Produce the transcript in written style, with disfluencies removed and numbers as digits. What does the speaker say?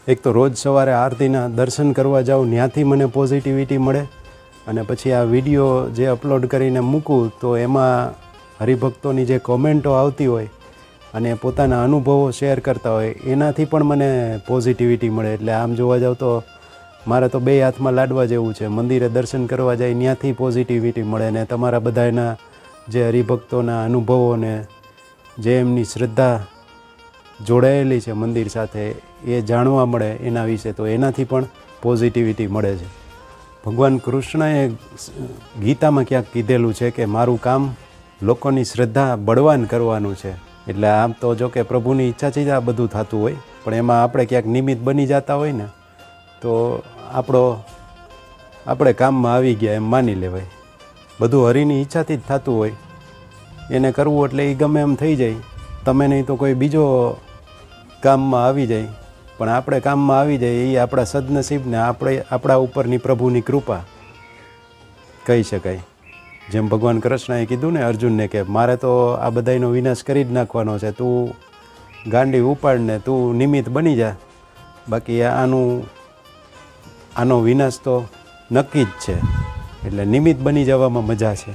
એક તો રોજ સવારે આરતીના દર્શન કરવા જાઉં, ત્યાંથી મને પોઝિટિવિટી મળે, અને પછી આ વિડીયો જે અપલોડ કરીને મૂકું તો એમાં હરિભક્તોની જે કોમેન્ટો આવતી હોય અને પોતાના અનુભવો શેર કરતા હોય એનાથી પણ મને પોઝિટિવિટી મળે. એટલે આમ જોવા જાવ તો મારે તો બે હાથમાં લાડવા જેવું છે. મંદિરે દર્શન કરવા જાય ત્યાંથી પોઝિટિવિટી મળે, ને તમારા બધાના જે હરિભક્તોના અનુભવોને જે એમની શ્રદ્ધા જોડાયેલી છે મંદિર સાથે એ જાણવા મળે એના વિશે, તો એનાથી પણ પોઝિટિવિટી મળે છે. ભગવાન કૃષ્ણએ ગીતામાં ક્યાંક કીધેલું છે કે મારું કામ લોકોની શ્રદ્ધા બળવાન કરવાનું છે. એટલે આમ તો જો કે પ્રભુની ઈચ્છાથી જ આ બધું થતું હોય, પણ એમાં આપણે ક્યાંક નિમિત્ત બની જતા હોય ને તો આપણે કામમાં આવી ગયા એમ માની લેવાય. બધું હરિની ઈચ્છાથી જ થતું હોય, એને કરવું એટલે એ ગમે એમ થઈ જાય. તમે નહીં તો કોઈ બીજો કામમાં આવી જાય, પણ આપણે કામમાં આવી જાય એ આપણા સદનસીબને આપણા ઉપરની પ્રભુની કૃપા કહી શકાય. જેમ ભગવાન કૃષ્ણએ કીધું ને અર્જુનને કે મારે તો આ બધાનો વિનાશ કરી જ નાખવાનો છે, તું ગાંડી ઉપાડને તું નિમિત્ત બની જા, બાકી આનો વિનાશ તો નક્કી જ છે. એટલે નિમિત્ત બની જવામાં મજા છે.